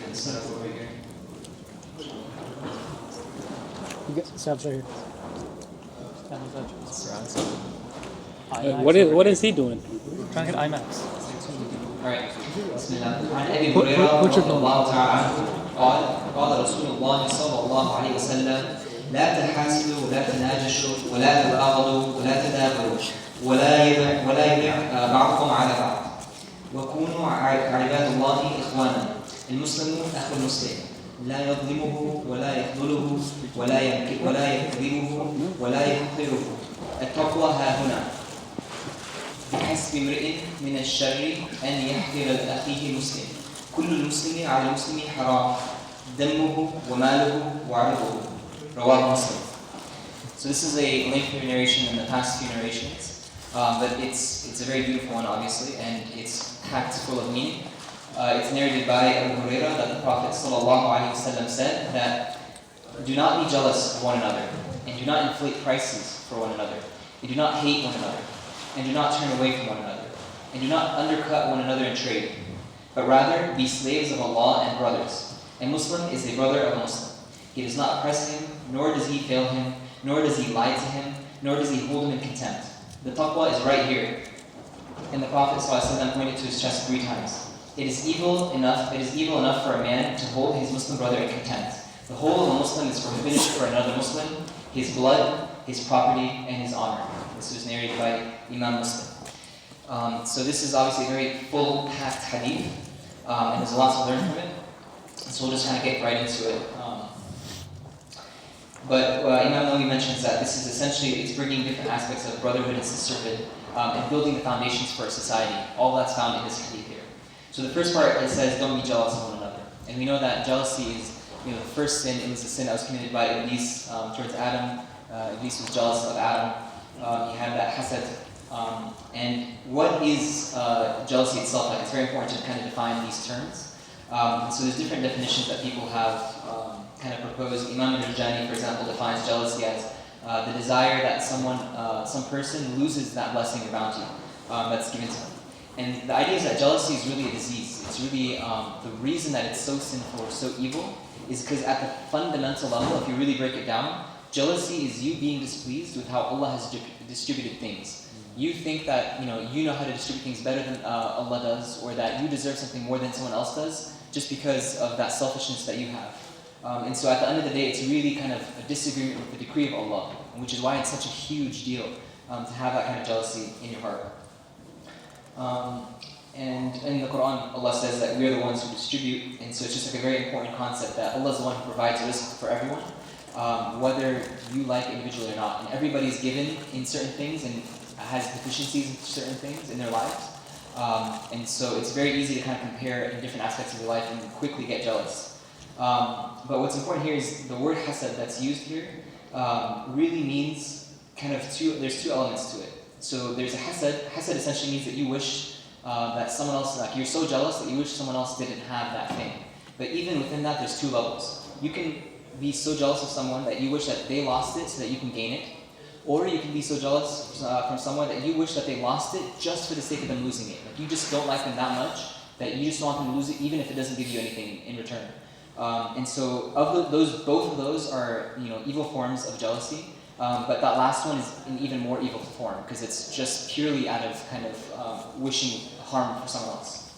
can set up over here. You get steps right here. What is he doing? Trying to get IMAX. Alright. بسم الله. عن أبي هريرة رضي الله تعالى عنه قال قال رسول الله صلى الله عليه وسلم لا تحاسدوا ولا تناجشوا ولا تباغضوا ولا تدابروا ولا يبع بعضكم على بعض وكونوا عباد الله إخوانا. المسلم أخو المسلم لا يظلمه ولا يخذله ولا يكذبه ولا يحقره. التقوى ها هنا. بحسب امرئ من الشر أن يحقر لأخيه المسلم. كل المسلم على المسلم حرام دمه وماله وعرضه. رواه Muslim. So this is a lengthy narration in the past few narrations, but it's a very beautiful one, obviously, and it's packed full of meaning. It's narrated by Abu Hurairah that the Prophet ﷺ said that do not be jealous of one another, and do not inflate prices for one another, and do not hate one another, and do not turn away from one another, and do not undercut one another in trade, but rather be slaves of Allah and brothers. A Muslim is a brother of a Muslim. He does not oppress him, nor does he fail him, nor does he lie to him, nor does he hold him in contempt. The taqwa is right here. And the Prophet ﷺ pointed to his chest 3 times. It is evil enough for a man to hold his Muslim brother in contempt. The whole of a Muslim is prohibited for another Muslim, his blood, his property, and his honor. This was narrated by Imam Muslim. So this is obviously a very full-packed hadith, and there's a lot to learn from it. So we'll just kind of get right into it. But Imam Nawawi mentions that this is essentially, it's bringing different aspects of brotherhood and sisterhood and building the foundations for a society. All that's found in this hadith here. So the first part, it says, don't be jealous of one another. And we know that jealousy is, the first sin. It was a sin that was committed by Iblis towards Adam. Iblis was jealous of Adam. He had that hasad. And what is jealousy itself? Like, it's very important to kind of define these terms. So there's different definitions that people have kind of proposed. Imam al-Rajani, for example, defines jealousy as the desire that some person loses that blessing or bounty that's given to them. And the idea is that jealousy is really a disease. It's really the reason that it's so sinful or so evil is because at the fundamental level, if you really break it down, jealousy is you being displeased with how Allah has distributed things. You think that you know how to distribute things better than Allah does, or that you deserve something more than someone else does, just because of that selfishness that you have. And so at the end of the day, it's really kind of a disagreement with the decree of Allah, which is why it's such a huge deal to have that kind of jealousy in your heart. And in the Quran, Allah says that we are the ones who distribute, and so it's just like a very important concept that Allah is the one who provides rizq for everyone, whether you like individually or not. And everybody's given in certain things and has deficiencies in certain things in their lives. And so it's very easy to kind of compare in different aspects of your life and quickly get jealous. But what's important here is the word hasad that's used here really means kind of there's 2 elements to it. So there's a hasad. Hasad essentially means that you wish that someone else, like you're so jealous that you wish someone else didn't have that thing. But even within that, there's 2 levels. You can be so jealous of someone that you wish that they lost it so that you can gain it. Or you can be so jealous from someone that you wish that they lost it just for the sake of them losing it. Like you just don't like them that much that you just want them to lose it even if it doesn't give you anything in return. And so both of those are evil forms of jealousy. But that last one is an even more evil form because it's just purely out of kind of wishing harm for someone else.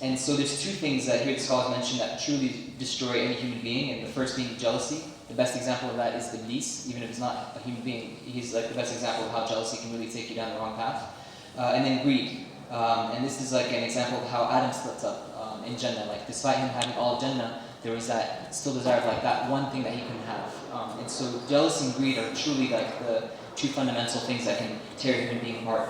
And so there's 2 things that here the scholars mention that truly destroy any human being, and the first being jealousy. The best example of that is Iblis. Even if he's not a human being, he's like the best example of how jealousy can really take you down the wrong path. And then greed. And this is like an example of how Adam slipped up in Jannah. Like despite him having all of Jannah, there was that still desire of like that one thing that he couldn't have. And so jealousy and greed are truly like the 2 fundamental things that can tear a human being apart.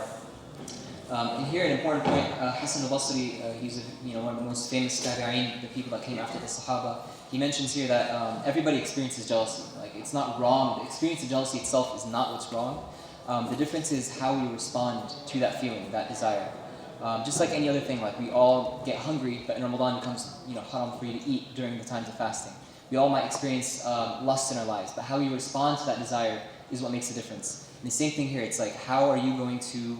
And here an important point, Hassan al-Basri, he's one of the most famous tabi'een, the people that came after the Sahaba. He mentions here that everybody experiences jealousy. Like it's not wrong. The experience of jealousy itself is not what's wrong. The difference is how we respond to that feeling, that desire. Just like any other thing, like we all get hungry, but in Ramadan it becomes haram for you to eat during the times of fasting. We all might experience lust in our lives, but how we respond to that desire is what makes a difference. And the same thing here. It's like how are you going to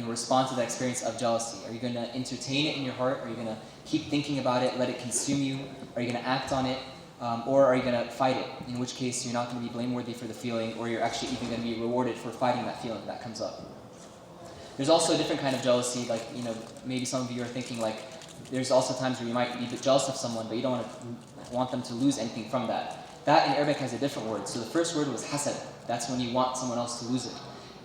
respond to that experience of jealousy? Are you going to entertain it in your heart? Are you going to keep thinking about it, let it consume you? Are you going to act on it? Or are you going to fight it? In which case you're not going to be blameworthy for the feeling, or you're actually even going to be rewarded for fighting that feeling that comes up. There's also a different kind of jealousy, like, maybe some of you are thinking like, there's also times where you might be jealous of someone, but you don't want them to lose anything from that. That in Arabic has a different word. So the first word was hasad. That's when you want someone else to lose it.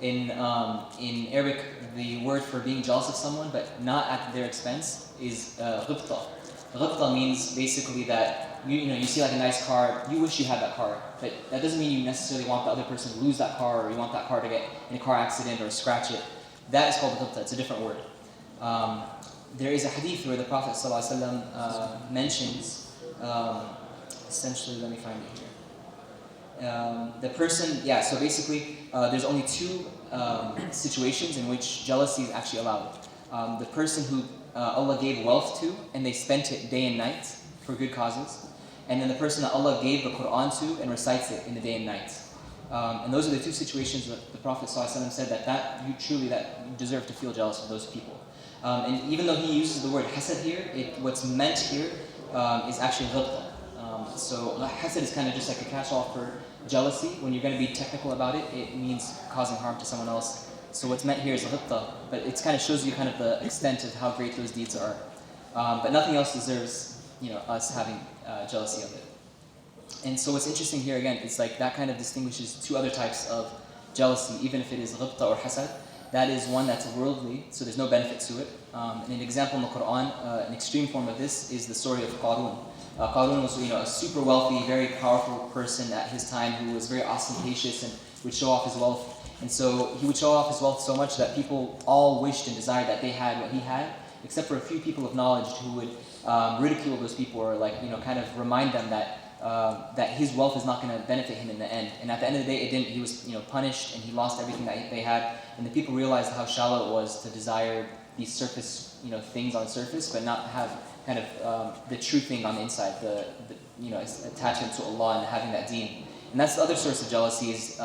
In Arabic, the word for being jealous of someone, but not at their expense, is ghibta. Ghibta means basically that you see like a nice car, you wish you had that car, but that doesn't mean you necessarily want the other person to lose that car, or you want that car to get in a car accident or scratch it. That is called ghibta. It's a different word. There is a hadith where the Prophet ﷺ mentions, essentially, let me find it here. The person, so basically, there's only two situations in which jealousy is actually allowed. The person who Allah gave wealth to, and they spent it day and night for good causes, and then the person that Allah gave the Quran to and recites it in the day and night. And those are the two situations that the Prophet ﷺ said that you deserve to feel jealous of those people. And even though he uses the word hasad here, what's meant here is actually ghibta. So hasad is kind of just like a catch-all for jealousy. When you're going to be technical about it, it means causing harm to someone else. So what's meant here is ghibta, but it kind of shows you kind of the extent of how great those deeds are. But nothing else deserves us having jealousy of it. And so what's interesting here again is like that kind of distinguishes two other types of jealousy, even if it is ghibta or hasad. That is one that's worldly, so there's no benefit to it. And an example in the Quran, an extreme form of this is the story of Qarun. Qarun was a super wealthy, very powerful person at his time who was very ostentatious and would show off his wealth. And so he would show off his wealth so much that people all wished and desired that they had what he had, except for a few people of knowledge who would ridicule those people or kind of remind them that his wealth is not going to benefit him in the end. And at the end of the day, it didn't. He was punished and he lost everything that they had. And the people realized how shallow it was to desire these surface things on the surface, but not have kind of the true thing on the inside, the attachment to Allah and having that deen. And that's the other source of jealousy, is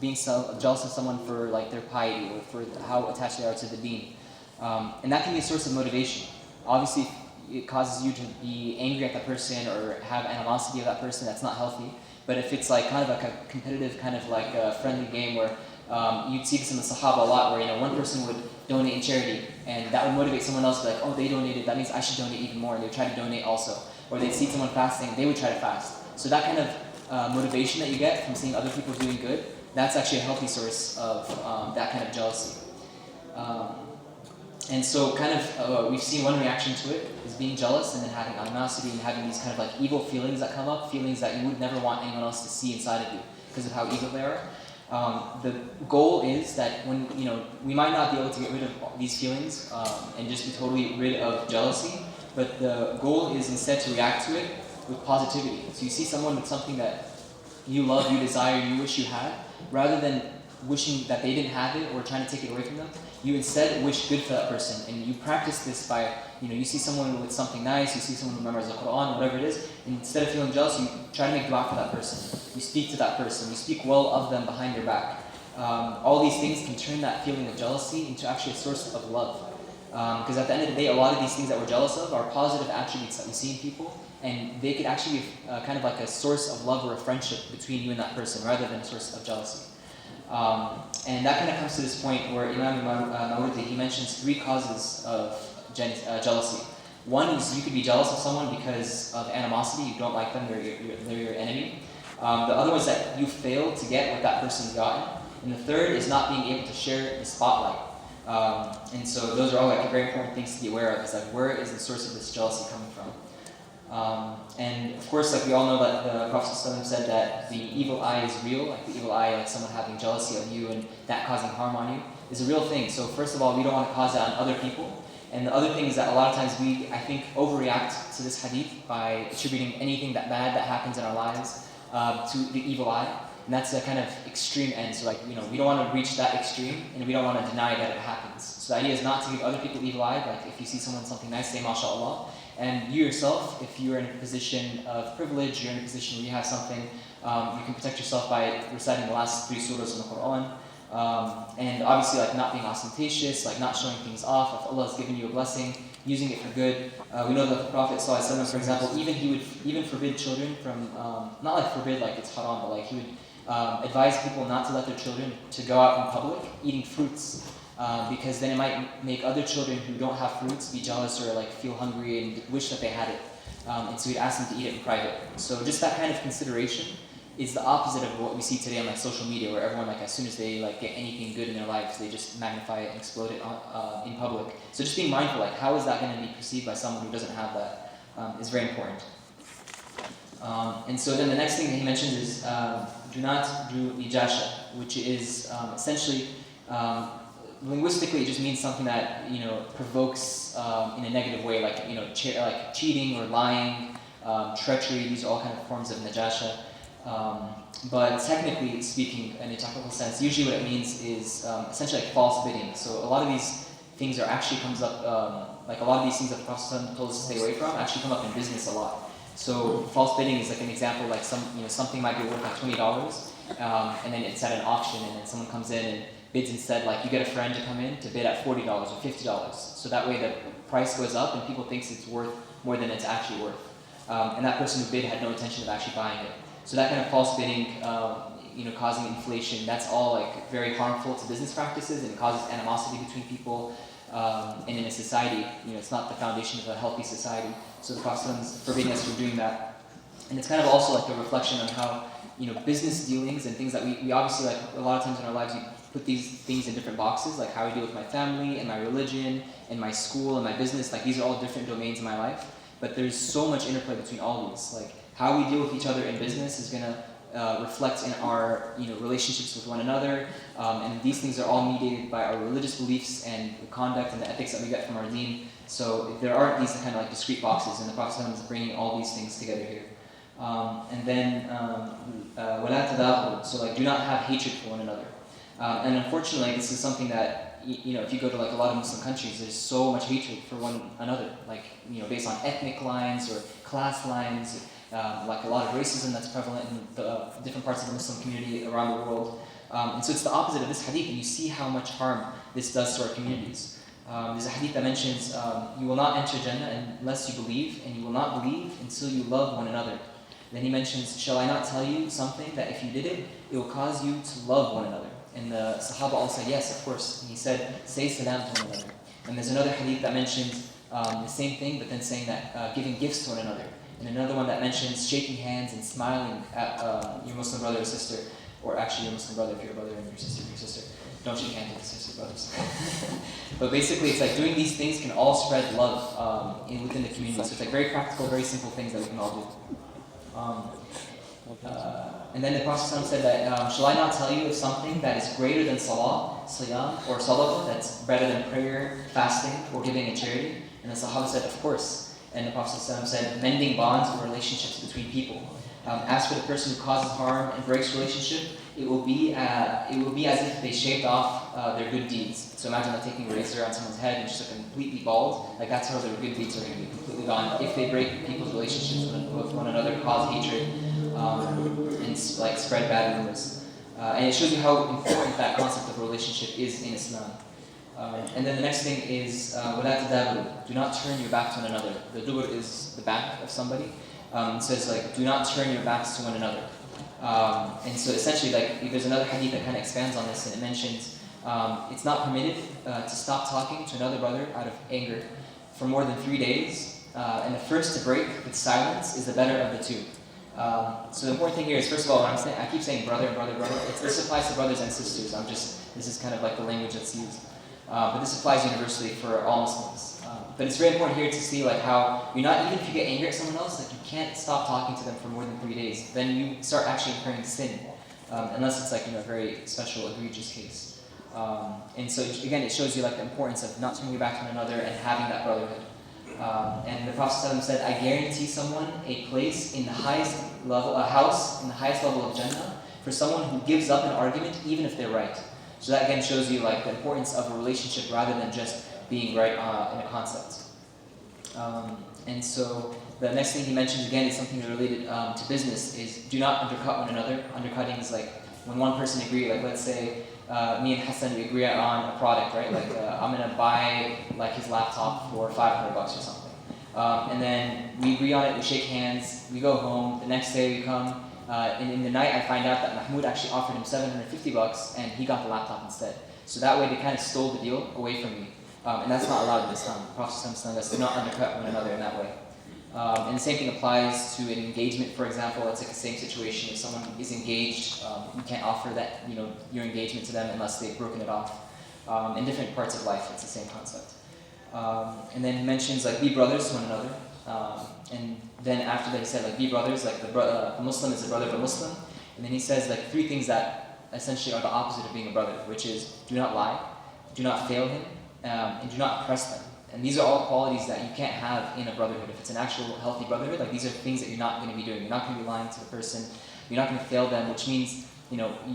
being jealous of someone for like their piety or for how attached they are to the deen. And that can be a source of motivation. Obviously, it causes you to be angry at that person or have animosity of that person. That's not healthy. But if it's like kind of like a competitive, kind of like a friendly game where you'd see this in the Sahaba a lot, where one person would donate in charity, and that would motivate someone else to be like, oh, they donated, that means I should donate even more, and they would try to donate also. Or they'd see someone fasting, they would try to fast. So that kind of motivation that you get from seeing other people doing good, that's actually a healthy source of that kind of jealousy. And so kind of we've seen one reaction to it is being jealous and then having animosity and having these kind of like evil feelings that come up, feelings that you would never want anyone else to see inside of you because of how evil they are. The goal is that when, we might not be able to get rid of these feelings and just be totally rid of jealousy, but the goal is instead to react to it with positivity. So you see someone with something that you love, you desire, you wish you had, rather than wishing that they didn't have it or trying to take it away from them, you instead wish good for that person. And you practice this by, you see someone with something nice, you see someone who remembers the Quran, whatever it is, and instead of feeling jealous, you try to make dua for that person. You speak to that person, you speak well of them behind your back. All these things can turn that feeling of jealousy into actually a source of love. Because at the end of the day, a lot of these things that we're jealous of are positive attributes that we see in people, and they could actually be kind of like a source of love or a friendship between you and that person, rather than a source of jealousy. And that kind of comes to this point where Imam Mawardi, he mentions three causes of jealousy. One is you could be jealous of someone because of animosity, you don't like them, they're your enemy. The other one is that you fail to get what that person's gotten. And the third is not being able to share the spotlight. And so those are all like very important things to be aware of, is like where is the source of this jealousy coming from? And of course, like we all know that the Prophet ﷺ said that the evil eye is real, like the evil eye, like someone having jealousy of you and that causing harm on you, is a real thing. So first of all, we don't want to cause that on other people. And the other thing is that a lot of times we, I think, overreact to this hadith by attributing anything that bad that happens in our lives to the evil eye. And that's a kind of extreme end. So like, we don't want to reach that extreme, and we don't want to deny that it happens. So the idea is not to give other people evil eye. Like if you see someone something nice, say mashallah. And you yourself, if you're in a position of privilege, you're in a position where you have something, you can protect yourself by reciting the last 3 surahs in the Quran. And obviously like not being ostentatious, like not showing things off. If Allah has given you a blessing, using it for good. We know that the Prophet ﷺ, for example, he would even forbid children from, not like forbid like it's haram, but like he would advise people not to let their children to go out in public eating fruits, because then it might make other children who don't have fruits be jealous or like feel hungry and wish that they had it. And so he'd ask them to eat it in private. So just that kind of consideration is the opposite of what we see today on like social media, where everyone like as soon as they like get anything good in their lives, they just magnify it and explode it in public. So just being mindful, like how is that going to be perceived by someone who doesn't have that, is very important. And so then the next thing that he mentions is do not do ijasha, which is essentially linguistically it just means something that provokes in a negative way, like like cheating or lying, treachery. These are all kind of forms of najasha. But technically speaking, in a technical sense, usually what it means is essentially like false bidding. So a lot of these things comes up, like a lot of these things that the Prophet told us to stay away from actually come up in business a lot. So false bidding is like an example, like something might be worth like $20, and then it's at an auction, and then someone comes in and bids instead, like you get a friend to come in to bid at $40 or $50. So that way the price goes up and people think it's worth more than it's actually worth. And that person who bid had no intention of actually buying it. So that kind of false bidding, causing inflation, that's all like very harmful to business practices, and it causes animosity between people. And in a society, it's not the foundation of a healthy society. So the Prophet is forbidding us from doing that. And it's kind of also like a reflection on how, business dealings and things that we obviously, like a lot of times in our lives, we put these things in different boxes, like how I deal with my family and my religion and my school and my business. Like these are all different domains in my life. But there's so much interplay between all these. Like how we deal with each other in business is going to reflect in our relationships with one another, and these things are all mediated by our religious beliefs and the conduct and the ethics that we get from our deen. So there aren't these kind of like discrete boxes, and the Prophet is bringing all these things together here. And then وَلَا تَدَاخُلُوا, so like do not have hatred for one another. And unfortunately, this is something that if you go to like a lot of Muslim countries, there's so much hatred for one another, like based on ethnic lines or class lines. Like a lot of racism that's prevalent in the different parts of the Muslim community around the world. And so it's the opposite of this hadith, and you see how much harm this does to our communities. There's a hadith that mentions, you will not enter Jannah unless you believe, and you will not believe until you love one another. Then he mentions, shall I not tell you something that if you did it, it will cause you to love one another? And the Sahaba all said, yes, of course. And he said, say salam to one another. And there's another hadith that mentions the same thing, but then saying that giving gifts to one another. And another one that mentions shaking hands and smiling at your Muslim brother or sister, or actually your Muslim brother if you're a brother and your sister. Don't shake hands with sisters, brothers. But basically it's like doing these things can all spread love within the community. So it's like very practical, very simple things that we can all do. And then the Prophet said that, shall I not tell you of something that is greater than salah, siyam, or sadaqah, that's better than prayer, fasting, or giving a charity? And the Sahaba said, of course. And the Prophet said, mending bonds or relationships between people. As for the person who causes harm and breaks relationship, it will be as if they shaved off their good deeds. So imagine like taking a razor on someone's head and just like completely bald. Like that's how their good deeds are going to be completely gone. If they break people's relationships with one another, cause hatred, and like spread bad rumors. And it shows you how important that concept of a relationship is in Islam. And then the next thing is وَلَا تَدَابُرُوا, do not turn your back to one another. The dubur is the back of somebody. It says like, do not turn your backs to one another. And so essentially, like, there's another hadith that kind of expands on this, and it mentions it's not permitted to stop talking to another brother out of anger for more than 3 days. And the first to break with silence is the better of the two. So the important thing here is, first of all, when I keep saying brother. This applies to brothers and sisters. This is kind of like the language that's used. But this applies universally for all Muslims. But it's very important here to see like how you're not, even if you get angry at someone else, like you can't stop talking to them for more than 3 days. Then you start actually incurring sin, unless it's like a very special, egregious case. And so again, it shows you like the importance of not turning your back to one another and having that brotherhood. And the Prophet said, I guarantee someone a place in the highest level, a house in the highest level of Jannah for someone who gives up an argument even if they're right. So that again shows you like the importance of a relationship rather than just being right in a concept. And so the next thing he mentions again is something related to business, is do not undercut one another. Undercutting is like when one person agrees, like let's say me and Hassan, we agree on a product, right? Like I'm gonna buy like his laptop for $500 or something. And then we agree on it, we shake hands, we go home, the next day we come, and in the night I find out that Mahmoud actually offered him $750 and he got the laptop instead. So that way they kind of stole the deal away from me. And that's not allowed in Islam. The Prophet is telling us to not undercut one another in that way. And the same thing applies to an engagement, for example. It's like the same situation. If someone is engaged, you can't offer that, your engagement to them unless they've broken it off. In different parts of life, it's the same concept. And then he mentions like be brothers to one another. And then after that he said like be brothers, like the Muslim is a brother of a Muslim. And then he says like 3 things that essentially are the opposite of being a brother, which is do not lie, do not fail him, and do not oppress them. And these are all qualities that you can't have in a brotherhood. If it's an actual healthy brotherhood, like these are things that you're not going to be doing. You're not going to be lying to the person. You're not going to fail them, which means,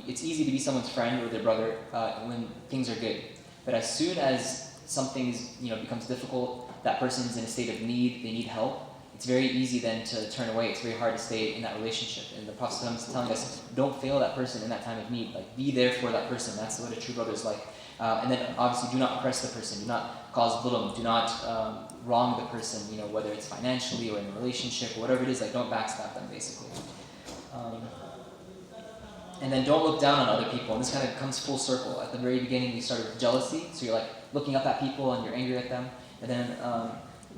it's easy to be someone's friend or their brother when things are good. But as soon as something becomes difficult, that person's in a state of need, they need help, it's very easy then to turn away. It's very hard to stay in that relationship. And the Prophet is telling us, don't fail that person in that time of need. Like, be there for that person. That's what a true brother is like. And then obviously do not oppress the person. Do not cause dhulm. Do not wrong the person, whether it's financially or in a relationship or whatever it is. Like, don't backstab them, basically. And then don't look down on other people. And this kind of comes full circle. At the very beginning, we started with jealousy. So you're like looking up at people and you're angry at them. And then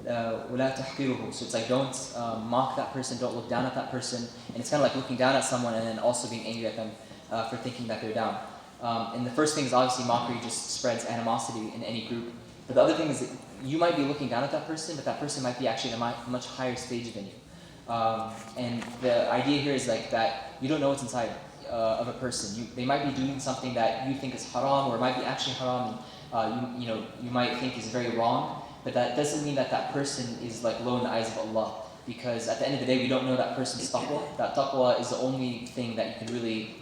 وَلَا تَحْقِرُهُ. So it's like don't mock that person, don't look down at that person. And it's kind of like looking down at someone and then also being angry at them for thinking that they're down. And the first thing is obviously mockery just spreads animosity in any group. But the other thing is that you might be looking down at that person, but that person might be actually in a much higher stage than you. And the idea here is like that you don't know what's inside of a person. They might be doing something that you think is haram, or it might be actually haram, and you might think is very wrong. But that doesn't mean that that person is like low in the eyes of Allah. Because at the end of the day, we don't know that person's taqwa. That taqwa is the only thing that you can really,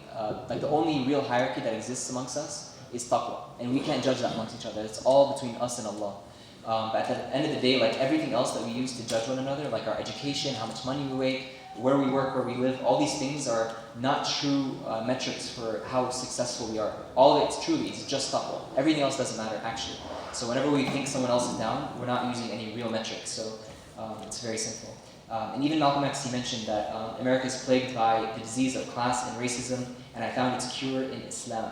the only real hierarchy that exists amongst us is taqwa. And we can't judge that amongst each other. It's all between us and Allah. But at the end of the day, like everything else that we use to judge one another, like our education, how much money we make, where we work, where we live, all these things are not true metrics for how successful we are. All of it's truly, it's just taqwa. Everything else doesn't matter, actually. So whenever we think someone else is down, we're not using any real metrics. So it's very simple. And even Malcolm X, he mentioned that America is plagued by the disease of class and racism, and I found its cure in Islam.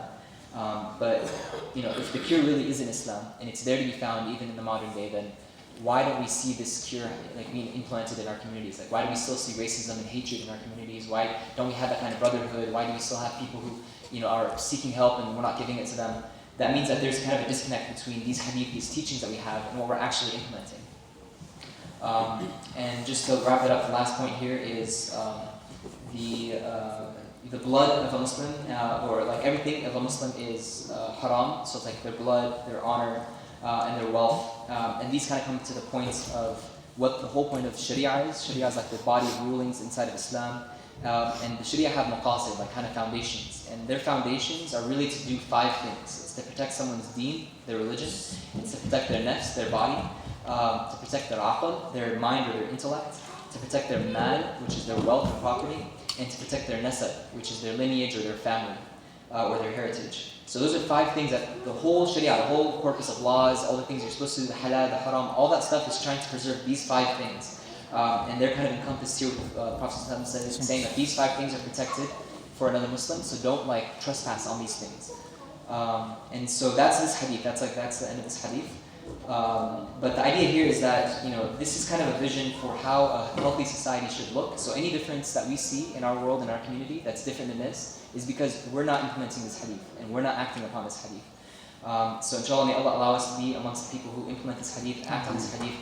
But if the cure really is in Islam, and it's there to be found even in the modern day, then why don't we see this cure being implemented in our communities? Like, why do we still see racism and hatred in our communities? Why don't we have that kind of brotherhood? Why do we still have people who are seeking help and we're not giving it to them? That means that there's kind of a disconnect between these hadith, these teachings that we have, and what we're actually implementing. And just to wrap it up, the last point here is the blood of a Muslim, or like everything of a Muslim is haram. So it's like their blood, their honor, and their wealth. And these kind of come to the points of what the whole point of Sharia is. Sharia is like the body of rulings inside of Islam. And the Sharia have maqasid, like kind of foundations. And their foundations are really to do 5 things. It's to protect someone's deen, their religion. It's to protect their nafs, their body. To protect their aql, their mind or their intellect. To protect their mal, which is their wealth or property. And to protect their nasab, which is their lineage or their family, or their heritage. So those are 5 things that the whole Sharia, the whole corpus of laws, all the things you're supposed to do, the halal, the haram, all that stuff is trying to preserve these 5 things. And they're kind of encompassed here with Prophet saying that these 5 things are protected for another Muslim, so don't trespass on these things. And so that's this hadith, that's the end of this hadith. But the idea here is that this is kind of a vision for how a healthy society should look. So any difference that we see in our world, in our community, that's different than this, is because we're not implementing this hadith and we're not acting upon this hadith. So inshallah, may Allah allow us to be amongst the people who implement this hadith, act on this hadith.